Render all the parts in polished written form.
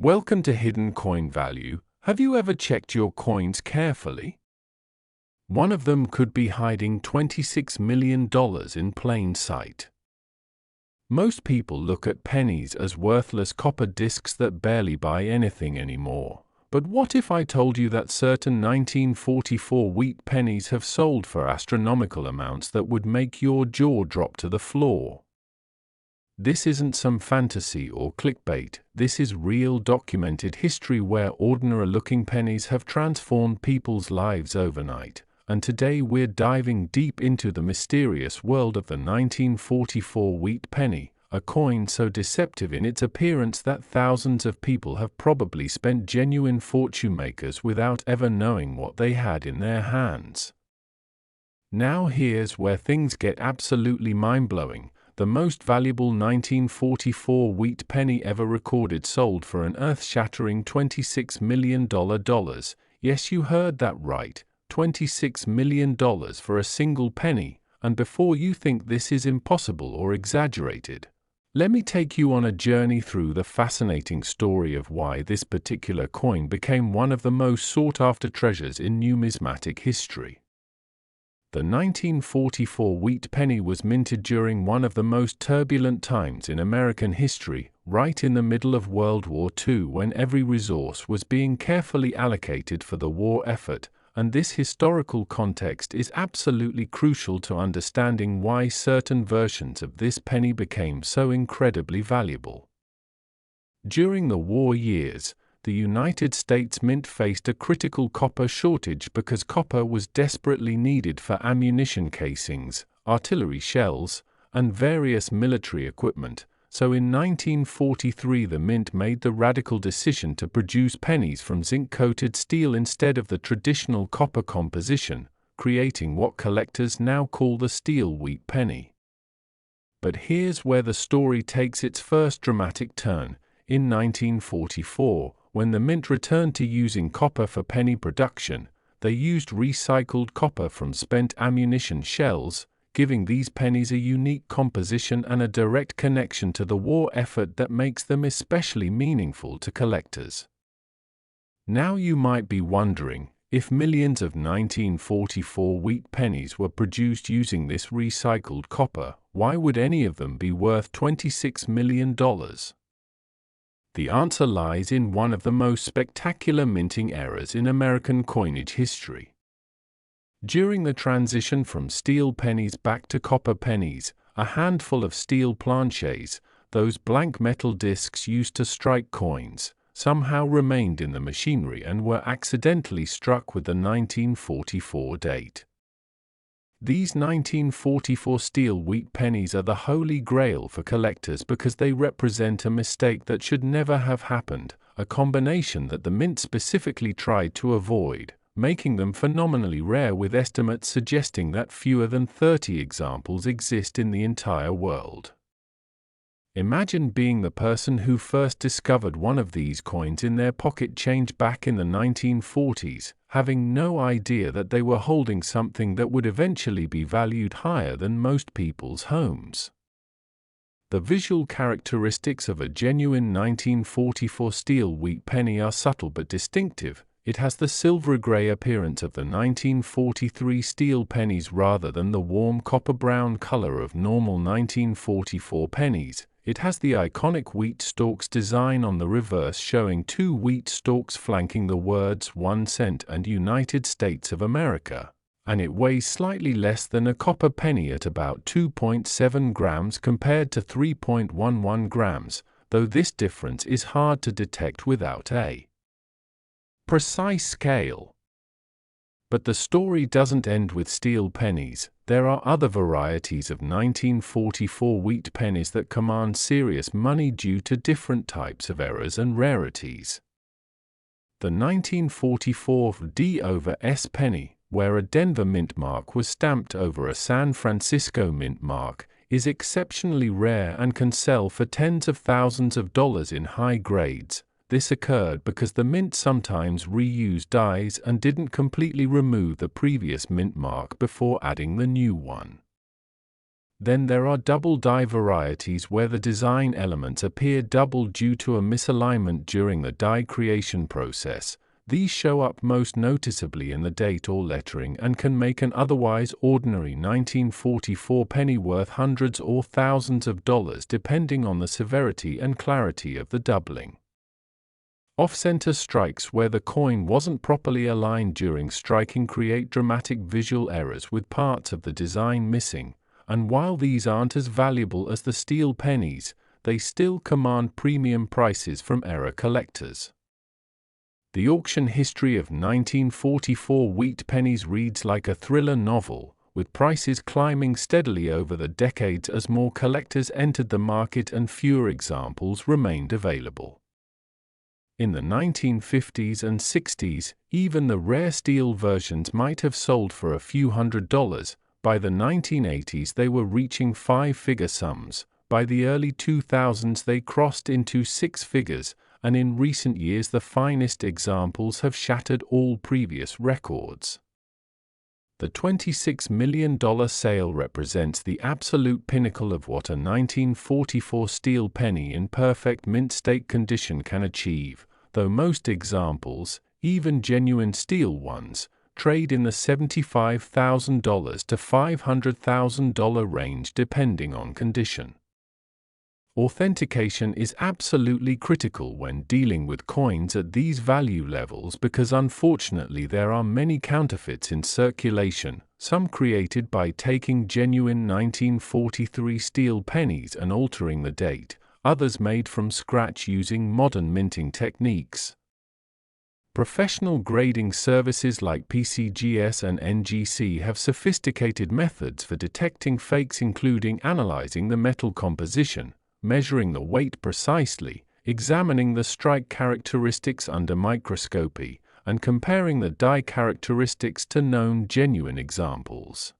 Welcome to Hidden Coin Value. Have you ever checked your coins carefully? One of them could be hiding $26 million in plain sight. Most people look at pennies as worthless copper discs that barely buy anything anymore. But what if I told you that certain 1944 wheat pennies have sold for astronomical amounts that would make your jaw drop to the floor? This isn't some fantasy or clickbait. This is real documented history where ordinary-looking pennies have transformed people's lives overnight. And today we're diving deep into the mysterious world of the 1944 wheat penny, a coin so deceptive in its appearance that thousands of people have probably spent genuine fortune makers without ever knowing what they had in their hands. Now here's where things get absolutely mind-blowing. The most valuable 1944 wheat penny ever recorded sold for an earth-shattering $26 million. Yes, you heard that right, $26 million for a single penny. And before you think this is impossible or exaggerated, let me take you on a journey through the fascinating story of why this particular coin became one of the most sought-after treasures in numismatic history. The 1944 wheat penny was minted during one of the most turbulent times in American history, right in the middle of World War II, when every resource was being carefully allocated for the war effort, and this historical context is absolutely crucial to understanding why certain versions of this penny became so incredibly valuable. During the war years, the United States Mint faced a critical copper shortage because copper was desperately needed for ammunition casings, artillery shells, and various military equipment. So in 1943 the Mint made the radical decision to produce pennies from zinc-coated steel instead of the traditional copper composition, creating what collectors now call the steel wheat penny. But here's where the story takes its first dramatic turn. In 1944, when the Mint returned to using copper for penny production, they used recycled copper from spent ammunition shells, giving these pennies a unique composition and a direct connection to the war effort that makes them especially meaningful to collectors. Now you might be wondering, if millions of 1944 wheat pennies were produced using this recycled copper, why would any of them be worth $26 million? The answer lies in one of the most spectacular minting eras in American coinage history. During the transition from steel pennies back to copper pennies, a handful of steel planchets, those blank metal discs used to strike coins, somehow remained in the machinery and were accidentally struck with the 1944 date. These 1944 steel wheat pennies are the holy grail for collectors because they represent a mistake that should never have happened, a combination that the Mint specifically tried to avoid, making them phenomenally rare, with estimates suggesting that fewer than 30 examples exist in the entire world. Imagine being the person who first discovered one of these coins in their pocket change back in the 1940s, having no idea that they were holding something that would eventually be valued higher than most people's homes. The visual characteristics of a genuine 1944 steel wheat penny are subtle but distinctive. It has the silver-gray appearance of the 1943 steel pennies rather than the warm copper-brown color of normal 1944 pennies. It has the iconic wheat stalks design on the reverse, showing two wheat stalks flanking the words 1 cent and United States of America. And it weighs slightly less than a copper penny at about 2.7 grams compared to 3.11 grams, though this difference is hard to detect without a precise scale. But the story doesn't end with steel pennies. There are other varieties of 1944 wheat pennies that command serious money due to different types of errors and rarities. The 1944 D/S penny, where a Denver mint mark was stamped over a San Francisco mint mark, is exceptionally rare and can sell for tens of thousands of dollars in high grades. This occurred because the Mint sometimes reused dies and didn't completely remove the previous mint mark before adding the new one. Then there are double die varieties where the design elements appear double due to a misalignment during the die creation process. These show up most noticeably in the date or lettering and can make an otherwise ordinary 1944 penny worth hundreds or thousands of dollars depending on the severity and clarity of the doubling. Off-center strikes where the coin wasn't properly aligned during striking create dramatic visual errors with parts of the design missing, and while these aren't as valuable as the steel pennies, they still command premium prices from error collectors. The auction history of 1944 wheat pennies reads like a thriller novel, with prices climbing steadily over the decades as more collectors entered the market and fewer examples remained available. In the 1950s and 60s, even the rare steel versions might have sold for a few $100s. By the 1980s they were reaching five-figure sums, by the early 2000s they crossed into six figures, and in recent years the finest examples have shattered all previous records. The $26 million sale represents the absolute pinnacle of what a 1944 steel penny in perfect mint state condition can achieve, though most examples, even genuine steel ones, trade in the $75,000 to $500,000 range depending on condition. Authentication is absolutely critical when dealing with coins at these value levels because unfortunately there are many counterfeits in circulation, some created by taking genuine 1943 steel pennies and altering the date, others made from scratch using modern minting techniques. Professional grading services like PCGS and NGC have sophisticated methods for detecting fakes, including analyzing the metal composition, measuring the weight precisely, examining the strike characteristics under microscopy, and comparing the die characteristics to known genuine examples.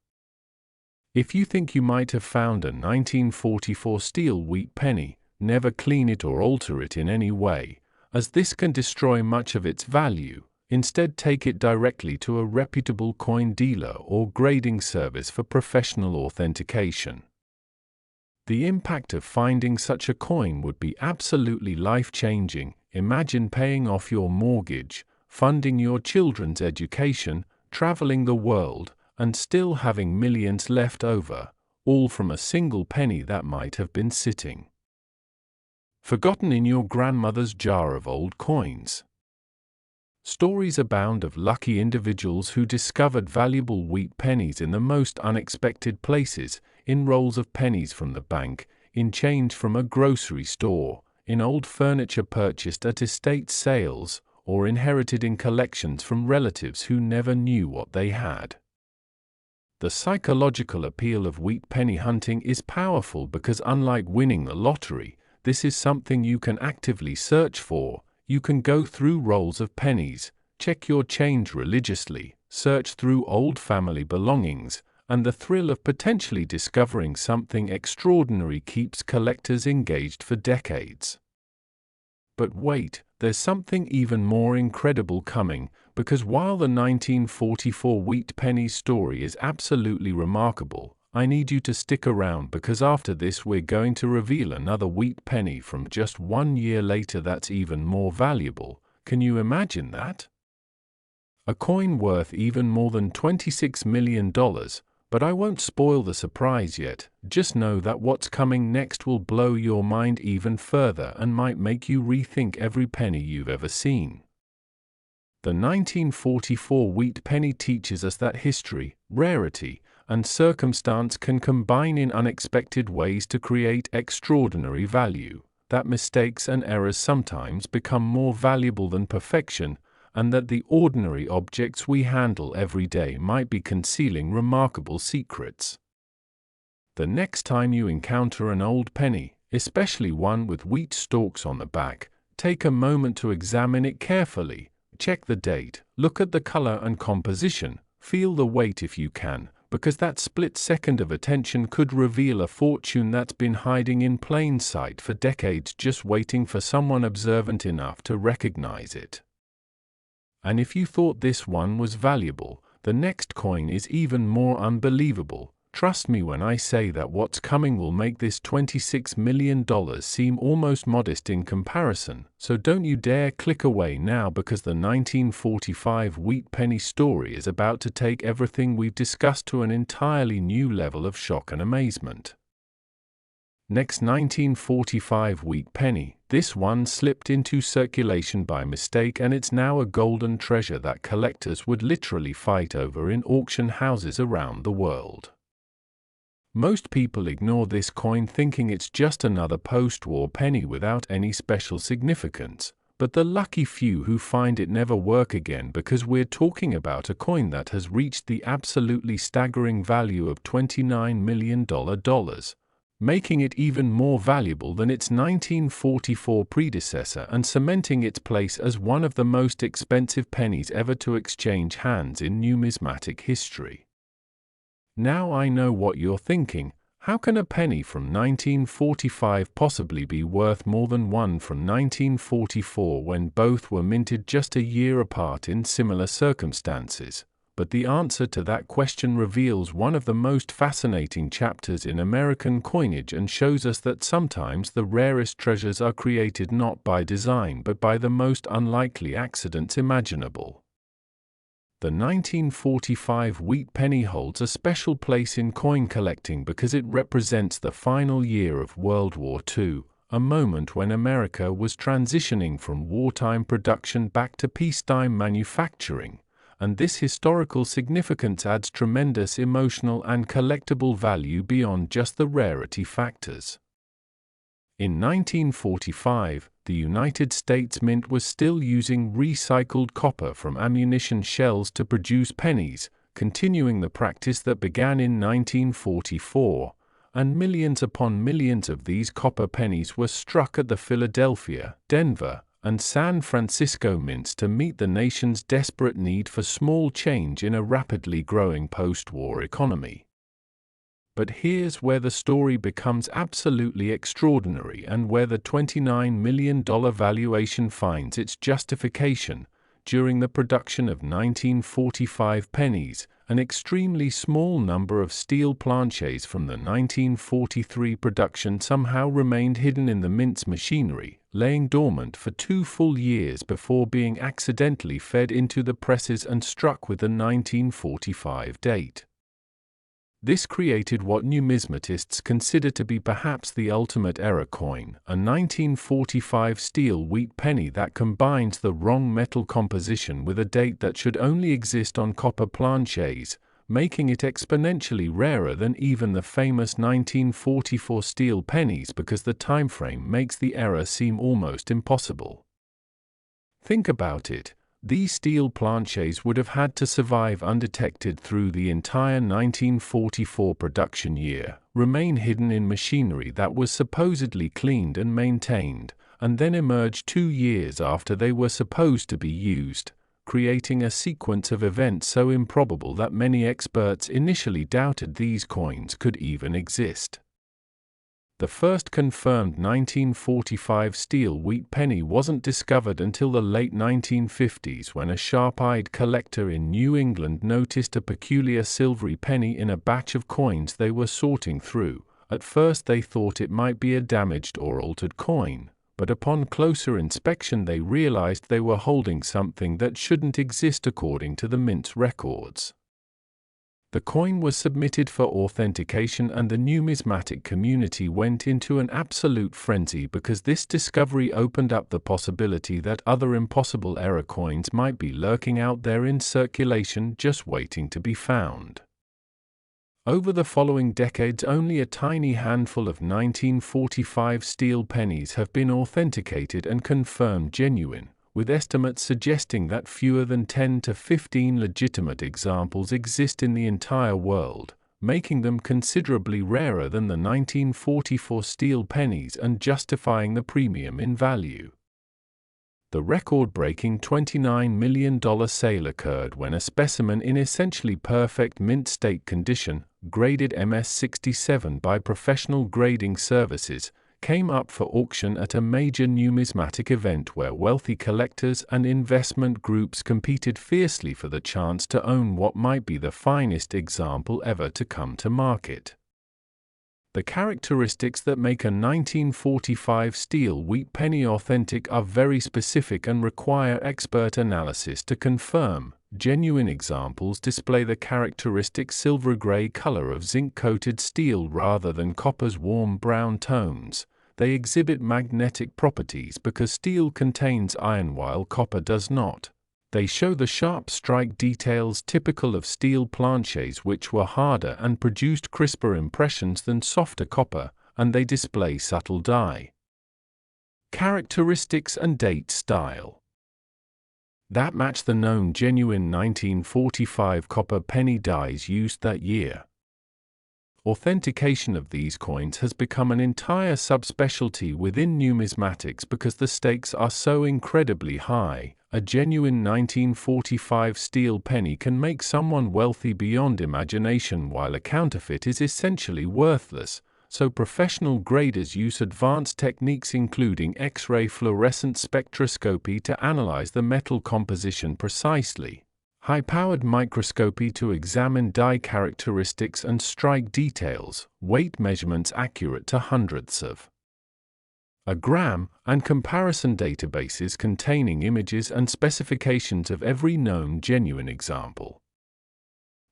If you think you might have found a 1944 steel wheat penny, never clean it or alter it in any way, as this can destroy much of its value. Instead, take it directly to a reputable coin dealer or grading service for professional authentication. The impact of finding such a coin would be absolutely life-changing. Imagine paying off your mortgage, funding your children's education, traveling the world, and still having millions left over, all from a single penny that might have been sitting forgotten in your grandmother's jar of old coins. Stories abound of lucky individuals who discovered valuable wheat pennies in the most unexpected places, in rolls of pennies from the bank, in change from a grocery store, in old furniture purchased at estate sales, or inherited in collections from relatives who never knew what they had. The psychological appeal of wheat penny hunting is powerful because, unlike winning the lottery, this is something you can actively search for. You can go through rolls of pennies, check your change religiously, search through old family belongings, and the thrill of potentially discovering something extraordinary keeps collectors engaged for decades. But wait, there's something even more incredible coming, because while the 1944 wheat penny story is absolutely remarkable, I need you to stick around because after this we're going to reveal another wheat penny from just 1 year later that's even more valuable. Can you imagine that? A coin worth even more than $26 million, but I won't spoil the surprise yet. Just know that what's coming next will blow your mind even further and might make you rethink every penny you've ever seen. The 1944 wheat penny teaches us that history, rarity, and circumstance can combine in unexpected ways to create extraordinary value, that mistakes and errors sometimes become more valuable than perfection, and that the ordinary objects we handle every day might be concealing remarkable secrets. The next time you encounter an old penny, especially one with wheat stalks on the back, take a moment to examine it carefully. Check the date, look at the color and composition, feel the weight if you can, because that split second of attention could reveal a fortune that's been hiding in plain sight for decades, just waiting for someone observant enough to recognize it. And if you thought this one was valuable, the next coin is even more unbelievable. Trust me when I say that what's coming will make this $26 million seem almost modest in comparison, so don't you dare click away now, because the 1945 Wheat Penny story is about to take everything we've discussed to an entirely new level of shock and amazement. Next, 1945 Wheat Penny. This one slipped into circulation by mistake, and it's now a golden treasure that collectors would literally fight over in auction houses around the world. Most people ignore this coin, thinking it's just another post-war penny without any special significance, but the lucky few who find it never work again, because we're talking about a coin that has reached the absolutely staggering value of $29 million, making it even more valuable than its 1944 predecessor and cementing its place as one of the most expensive pennies ever to exchange hands in numismatic history. Now I know what you're thinking: how can a penny from 1945 possibly be worth more than one from 1944 when both were minted just a year apart in similar circumstances? But the answer to that question reveals one of the most fascinating chapters in American coinage and shows us that sometimes the rarest treasures are created not by design but by the most unlikely accidents imaginable. The 1945 Wheat Penny holds a special place in coin collecting because it represents the final year of World War II, a moment when America was transitioning from wartime production back to peacetime manufacturing, and this historical significance adds tremendous emotional and collectible value beyond just the rarity factors. In 1945, the United States Mint was still using recycled copper from ammunition shells to produce pennies, continuing the practice that began in 1944, and millions upon millions of these copper pennies were struck at the Philadelphia, Denver, and San Francisco mints to meet the nation's desperate need for small change in a rapidly growing post-war economy. But here's where the story becomes absolutely extraordinary and where the $29 million valuation finds its justification. During the production of 1945 pennies, an extremely small number of steel planchets from the 1943 production somehow remained hidden in the mint's machinery, laying dormant for 2 full years before being accidentally fed into the presses and struck with the 1945 date. This created what numismatists consider to be perhaps the ultimate error coin, a 1945 steel wheat penny that combines the wrong metal composition with a date that should only exist on copper planchets, making it exponentially rarer than even the famous 1944 steel pennies because the timeframe makes the error seem almost impossible. Think about it. These steel planchets would have had to survive undetected through the entire 1944 production year, remain hidden in machinery that was supposedly cleaned and maintained, and then emerge 2 years after they were supposed to be used, creating a sequence of events so improbable that many experts initially doubted these coins could even exist. The first confirmed 1945 steel wheat penny wasn't discovered until the late 1950s when a sharp-eyed collector in New England noticed a peculiar silvery penny in a batch of coins they were sorting through. At first they thought it might be a damaged or altered coin, but upon closer inspection they realized they were holding something that shouldn't exist according to the mint's records. The coin was submitted for authentication and the numismatic community went into an absolute frenzy because this discovery opened up the possibility that other impossible error coins might be lurking out there in circulation just waiting to be found. Over the following decades, only a tiny handful of 1945 steel pennies have been authenticated and confirmed genuine, with estimates suggesting that fewer than 10 to 15 legitimate examples exist in the entire world, making them considerably rarer than the 1944 steel pennies and justifying the premium in value. The record-breaking $29 million sale occurred when a specimen in essentially perfect mint state condition, graded MS-67 by professional grading services, came up for auction at a major numismatic event where wealthy collectors and investment groups competed fiercely for the chance to own what might be the finest example ever to come to market. The characteristics that make a 1945 steel wheat penny authentic are very specific and require expert analysis to confirm. Genuine examples display the characteristic silver-gray color of zinc-coated steel rather than copper's warm brown tones. They exhibit magnetic properties because steel contains iron while copper does not. They show the sharp strike details typical of steel planchets, which were harder and produced crisper impressions than softer copper, and they display subtle dye characteristics and date style that match the known genuine 1945 copper penny dies used that year. Authentication of these coins has become an entire subspecialty within numismatics because the stakes are so incredibly high. A genuine 1945 steel penny can make someone wealthy beyond imagination, while a counterfeit is essentially worthless, so professional graders use advanced techniques including X-ray fluorescent spectroscopy to analyze the metal composition precisely, high-powered microscopy to examine die characteristics and strike details, weight measurements accurate to hundredths of a gram, and comparison databases containing images and specifications of every known genuine example.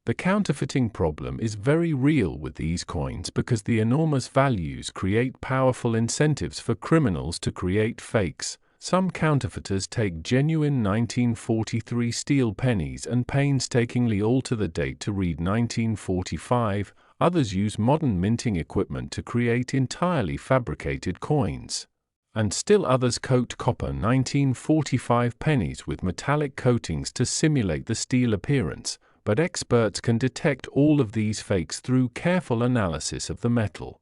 The counterfeiting problem is very real with these coins because the enormous values create powerful incentives for criminals to create fakes. Some counterfeiters take genuine 1943 steel pennies and painstakingly alter the date to read 1945. Others use modern minting equipment to create entirely fabricated coins. And still others coat copper 1945 pennies with metallic coatings to simulate the steel appearance, but experts can detect all of these fakes through careful analysis of the metal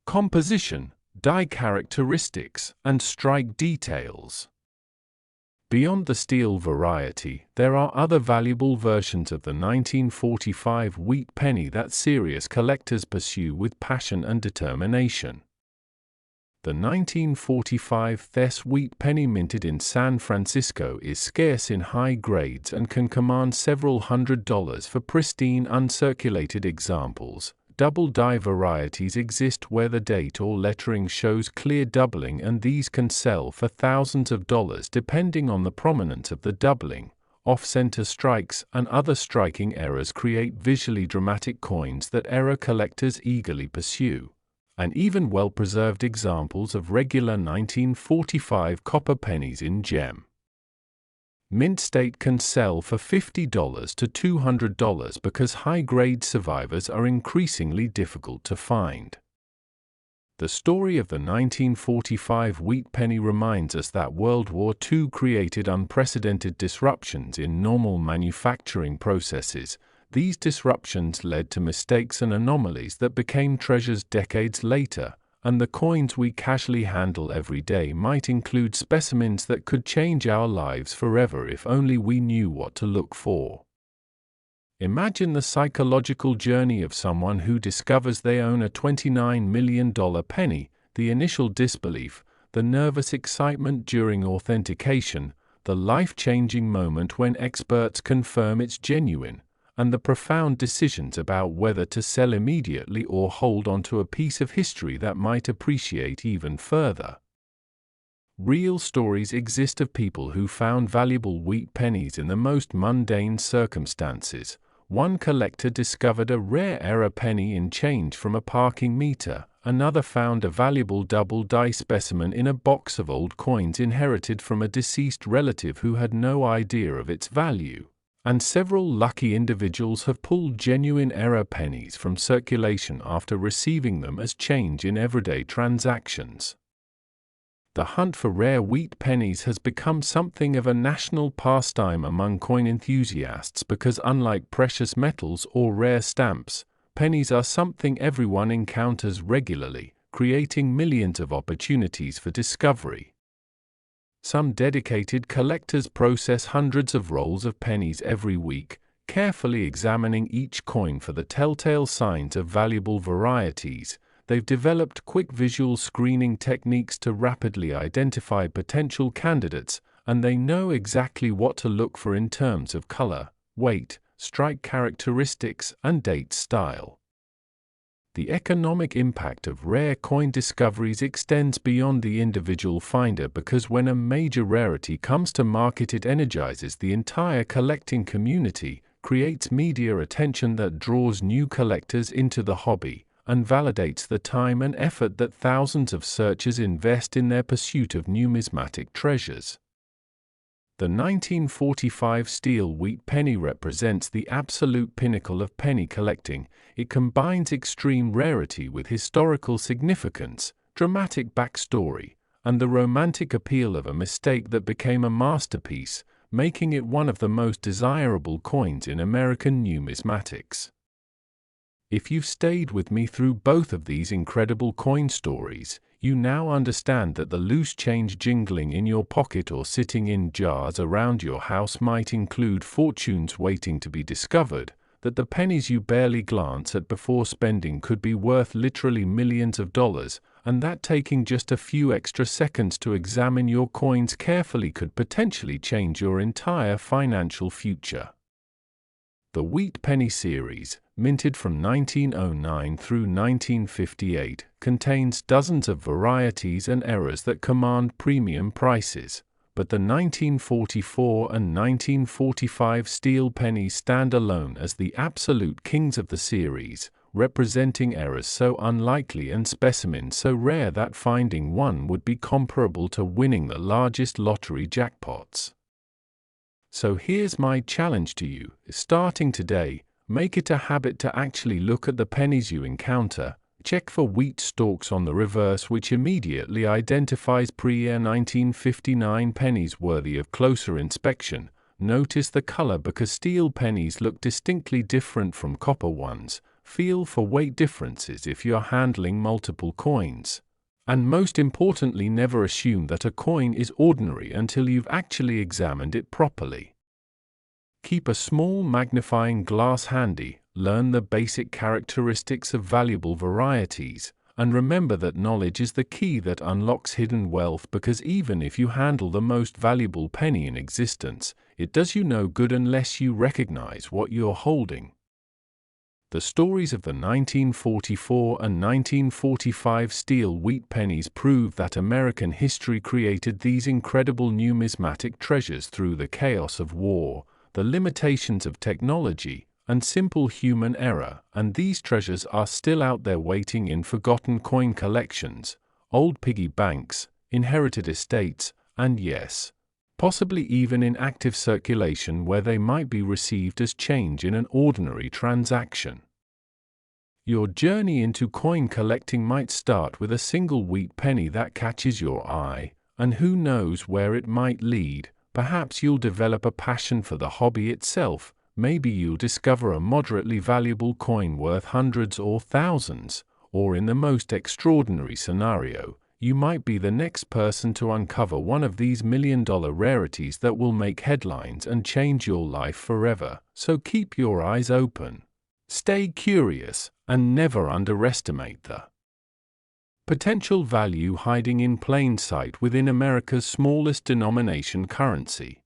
composition, die characteristics, and strike details. Beyond the steel variety, there are other valuable versions of the 1945 wheat penny that serious collectors pursue with passion and determination. The 1945 Thess wheat penny minted in San Francisco is scarce in high grades and can command several $100s for pristine uncirculated examples. Double die varieties exist where the date or lettering shows clear doubling, and these can sell for thousands of dollars depending on the prominence of the doubling. Off-center strikes and other striking errors create visually dramatic coins that error collectors eagerly pursue. And even well-preserved examples of regular 1945 copper pennies in gem mint state can sell for $50 to $200 because high-grade survivors are increasingly difficult to find. The story of the 1945 wheat penny reminds us that World War II created unprecedented disruptions in normal manufacturing processes. These disruptions led to mistakes and anomalies that became treasures decades later, and the coins we casually handle every day might include specimens that could change our lives forever if only we knew what to look for. Imagine the psychological journey of someone who discovers they own a $29 million penny, the initial disbelief, the nervous excitement during authentication, the life-changing moment when experts confirm it's genuine, and the profound decisions about whether to sell immediately or hold onto a piece of history that might appreciate even further. Real stories exist of people who found valuable wheat pennies in the most mundane circumstances. One collector discovered a rare error penny in change from a parking meter. Another found a valuable double die specimen in a box of old coins inherited from a deceased relative who had no idea of its value. And several lucky individuals have pulled genuine error pennies from circulation after receiving them as change in everyday transactions. The hunt for rare wheat pennies has become something of a national pastime among coin enthusiasts because, unlike precious metals or rare stamps, pennies are something everyone encounters regularly, creating millions of opportunities for discovery. Some dedicated collectors process hundreds of rolls of pennies every week, carefully examining each coin for the telltale signs of valuable varieties. they've developed quick visual screening techniques to rapidly identify potential candidates, and they know exactly what to look for in terms of color, weight, strike characteristics, and date style. The economic impact of rare coin discoveries extends beyond the individual finder because when a major rarity comes to market, it energizes the entire collecting community, creates media attention that draws new collectors into the hobby, and validates the time and effort that thousands of searchers invest in their pursuit of numismatic treasures. The 1945 steel wheat penny represents the absolute pinnacle of penny collecting. It combines extreme rarity with historical significance, dramatic backstory, and the romantic appeal of a mistake that became a masterpiece, making it one of the most desirable coins in American numismatics. If you've stayed with me through both of these incredible coin stories, you now understand that the loose change jingling in your pocket or sitting in jars around your house might include fortunes waiting to be discovered, that the pennies you barely glance at before spending could be worth literally millions of dollars, and that taking just a few extra seconds to examine your coins carefully could potentially change your entire financial future. The Wheat Penny series, minted from 1909 through 1958, contains dozens of varieties and errors that command premium prices, but the 1944 and 1945 steel pennies stand alone as the absolute kings of the series, representing errors so unlikely and specimens so rare that finding one would be comparable to winning the largest lottery jackpots. So here's my challenge to you: starting today, make it a habit to actually look at the pennies you encounter. Check for wheat stalks on the reverse, which immediately identifies pre-year 1959 pennies worthy of closer inspection. Notice the color because steel pennies look distinctly different from copper ones. Feel for weight differences if you're handling multiple coins. And most importantly, never assume that a coin is ordinary until you've actually examined it properly. Keep a small magnifying glass handy, learn the basic characteristics of valuable varieties, and remember that knowledge is the key that unlocks hidden wealth, because even if you handle the most valuable penny in existence, it does you no good unless you recognize what you're holding. The stories of the 1944 and 1945 steel wheat pennies prove that American history created these incredible numismatic treasures through the chaos of war, the limitations of technology, and simple human error, and these treasures are still out there waiting in forgotten coin collections, old piggy banks, inherited estates, and yes, possibly even in active circulation where they might be received as change in an ordinary transaction. Your journey into coin collecting might start with a single wheat penny that catches your eye, and who knows where it might lead. Perhaps you'll develop a passion for the hobby itself. Maybe you'll discover a moderately valuable coin worth hundreds or thousands, or in the most extraordinary scenario, you might be the next person to uncover one of these million-dollar rarities that will make headlines and change your life forever. So keep your eyes open, stay curious, and never underestimate the potential value hiding in plain sight within America's smallest denomination currency.